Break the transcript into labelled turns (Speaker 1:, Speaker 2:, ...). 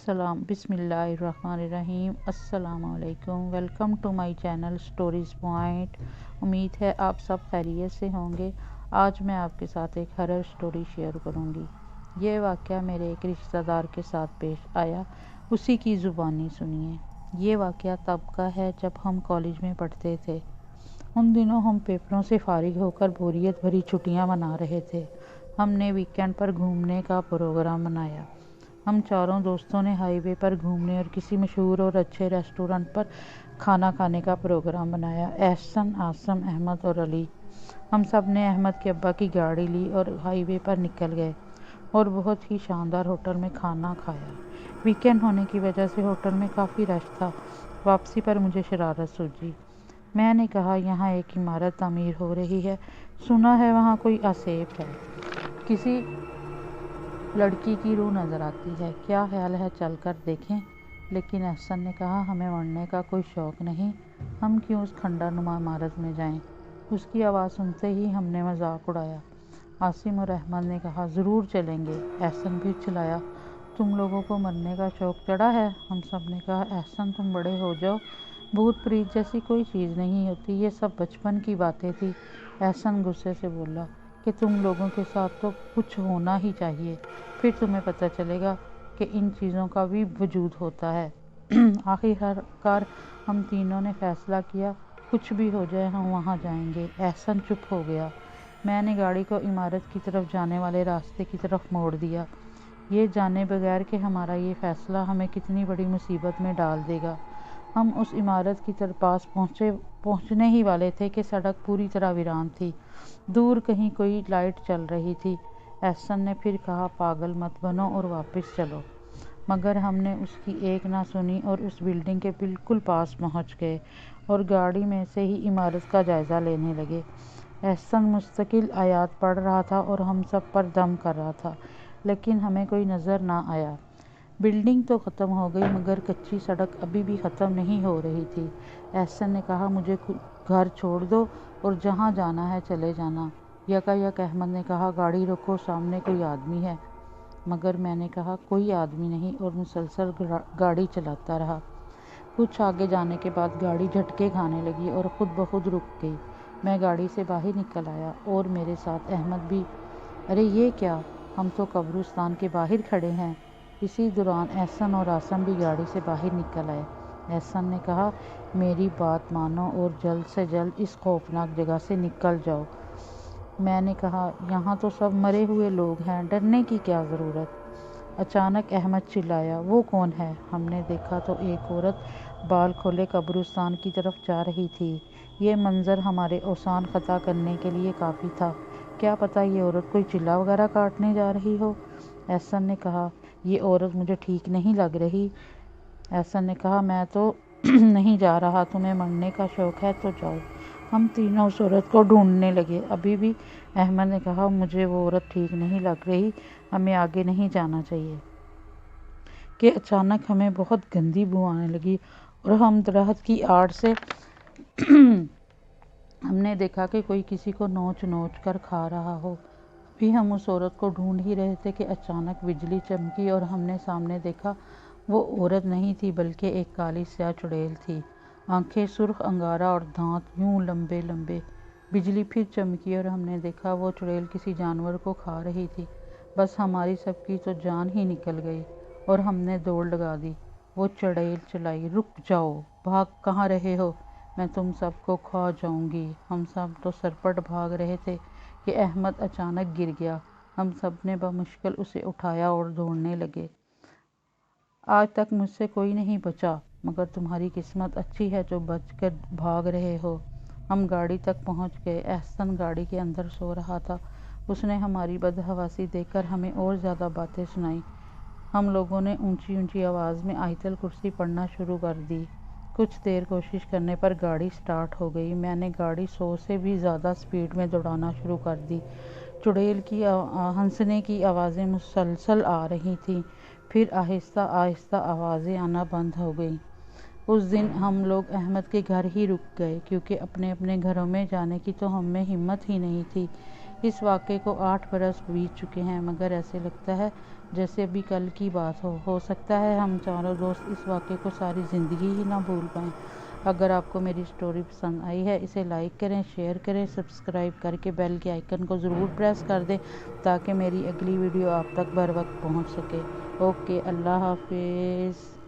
Speaker 1: बिस्मिल्लाहिर्रहमानिर्रहीम। अस्सलाम वालेकुम। Welcome to my channel stories point. उम्मीद है आप सब खैरियत से होंगे। आज मैं आपके साथ एक हॉरर स्टोरी शेयर करूंगी। ये वाक़या मेरे एक रिश्तेदार के साथ पेश आया, उसी की ज़ुबानी सुनिए। ये वाक़या तब का है जब हम कॉलेज में पढ़ते थे। उन दिनों हम पेपरों से फारिग होकर बोरियत भरी छुट्टियां मना रहे थे। हमने वीकेंड पर घूमने का प्रोग्राम बनाया। हम चारों दोस्तों ने हाईवे पर घूमने और किसी मशहूर और अच्छे रेस्टोरेंट पर खाना खाने का प्रोग्राम बनाया। एहसन, आसम, अहमद और अली, हम सब ने अहमद के अब्बा की गाड़ी ली और हाईवे पर निकल गए और बहुत ही शानदार होटल में खाना खाया। वीकेंड होने की वजह से होटल में काफ़ी रश था। वापसी पर मुझे शरारत सूझी। मैंने कहा, यहाँ एक इमारत तामीर हो रही है, सुना है वहाँ कोई आसेप है, किसी लड़की की रूह नज़र आती है, क्या ख्याल है चल कर देखें। लेकिन एहसन ने कहा, हमें मरने का कोई शौक़ नहीं, हम क्यों उस खंडरनुमा इमारत में जाएं। उसकी आवाज़ सुनते ही हमने मजाक उड़ाया। आसिम और अहमद ने कहा, ज़रूर चलेंगे। एहसन भी चिल्लाया, तुम लोगों को मरने का शौक़ चढ़ा है। हम सब ने कहा, एहसन तुम बड़े हो जाओ, भूत प्रीत जैसी कोई चीज़ नहीं होती, ये सब बचपन की बातें थी। एहसन गुस्से से बोला कि तुम लोगों के साथ तो कुछ होना ही चाहिए, फिर तुम्हें पता चलेगा कि इन चीज़ों का भी वजूद होता है। आखिरकार हम तीनों ने फैसला किया, कुछ भी हो जाए हम वहाँ जाएंगे। एहसन चुप हो गया। मैंने गाड़ी को इमारत की तरफ जाने वाले रास्ते की तरफ मोड़ दिया, ये जाने बगैर कि हमारा ये फ़ैसला हमें कितनी बड़ी मुसीबत में डाल देगा। हम उस इमारत की तरफ पास पहुँचने ही वाले थे कि सड़क पूरी तरह वीरान थी। दूर कहीं कोई लाइट चल रही थी। एहसन ने फिर कहा, पागल मत बनो और वापस चलो। मगर हमने उसकी एक ना सुनी और उस बिल्डिंग के बिल्कुल पास पहुंच गए और गाड़ी में से ही इमारत का जायज़ा लेने लगे। एहसन मुस्तकिल आयात पढ़ रहा था और हम सब पर दम कर रहा था, लेकिन हमें कोई नज़र ना आया। बिल्डिंग तो ख़त्म हो गई, मगर कच्ची सड़क अभी भी ख़त्म नहीं हो रही थी। एहसन ने कहा, मुझे घर छोड़ दो और जहाँ जाना है चले जाना। यकायक अहमद ने कहा, गाड़ी रोको, सामने कोई आदमी है। मगर मैंने कहा, कोई आदमी नहीं, और मुसलसल गाड़ी चलाता रहा। कुछ आगे जाने के बाद गाड़ी झटके खाने लगी और ख़ुद ब खुद रुक गई। मैं गाड़ी से बाहर निकल आया और मेरे साथ अहमद भी। अरे ये क्या, हम तो कब्रिस्तान के बाहर खड़े हैं। इसी दौरान एहसन और आसम भी गाड़ी से बाहर निकल आए। एहसन ने कहा, मेरी बात मानो और जल्द से जल्द इस खौफनाक जगह से निकल जाओ। मैंने कहा, यहाँ तो सब मरे हुए लोग हैं, डरने की क्या ज़रूरत। अचानक अहमद चिल्लाया, वो कौन है। हमने देखा तो एक औरत बाल खोले कब्रिस्तान की तरफ जा रही थी। ये मंज़र हमारे औसान ख़ता करने के लिए काफ़ी था। क्या पता ये औरत कोई चिल्ला वगैरह काटने जा रही हो। एहसन ने कहा, ये औरत मुझे ठीक नहीं लग रही। एहसन ने कहा, मैं तो नहीं जा रहा, तुम्हें मरने का शौक़ है तो जाओ। हम तीनों उस औरत को ढूंढने लगे। अभी भी अहमद ने कहा, मुझे वो औरत ठीक नहीं लग रही, हमें आगे नहीं जाना चाहिए। कि अचानक हमें बहुत गंदी बू आने लगी और हम दरख्त की आड़ से हमने देखा कि कोई किसी को नोच नोच कर खा रहा हो। अभी हम उस औरत को ढूंढ ही रहे थे कि अचानक बिजली चमकी और हमने सामने देखा, वो औरत नहीं थी बल्कि एक काली स्याह चुड़ैल थी। आंखें सुर्ख अंगारा और दांत यूं लंबे लंबे। बिजली फिर चमकी और हमने देखा वो चुड़ैल किसी जानवर को खा रही थी। बस हमारी सबकी तो जान ही निकल गई और हमने दौड़ लगा दी। वो चुड़ैल चिल्लाई, रुक जाओ, भाग कहाँ रहे हो, मैं तुम सबको खा जाऊंगी। हम सब तो सरपट भाग रहे थे कि अहमद अचानक गिर गया। हम सब ने बमुश्किल उसे उठाया और दौड़ने लगे। आज तक मुझसे कोई नहीं बचा, मगर तुम्हारी किस्मत अच्छी है जो बच कर भाग रहे हो। हम गाड़ी तक पहुंच गए। एहसन गाड़ी के अंदर सो रहा था। उसने हमारी बदहवासी देखकर हमें और ज़्यादा बातें सुनाई। हम लोगों ने ऊंची ऊंची आवाज़ में आयतल कुर्सी पढ़ना शुरू कर दी। कुछ देर कोशिश करने पर गाड़ी स्टार्ट हो गई। मैंने गाड़ी 100 से भी ज़्यादा स्पीड में दौड़ाना शुरू कर दी। चुड़ैल की हंसने की आवाज़ें मुसलसल आ रही थीं, फिर आहिस्ता आहिस्ता आवाज़ें आना बंद हो गईं। उस दिन हम लोग अहमद के घर ही रुक गए, क्योंकि अपने अपने घरों में जाने की तो हम में हिम्मत ही नहीं थी। इस वाक़े को 8 बरस बीत चुके हैं, मगर ऐसे लगता है جیسے ابھی کل کی بات ہو سکتا ہے ہم چاروں دوست اس واقعے کو ساری زندگی ہی نہ بھول پائیں۔ اگر آپ کو میری سٹوری پسند آئی ہے اسے لائک کریں، شیئر کریں، سبسکرائب کر کے بیل کے آئیکن کو ضرور پریس کر دیں تاکہ میری اگلی ویڈیو آپ تک بر وقت پہنچ سکے۔ اوکے، اللہ حافظ۔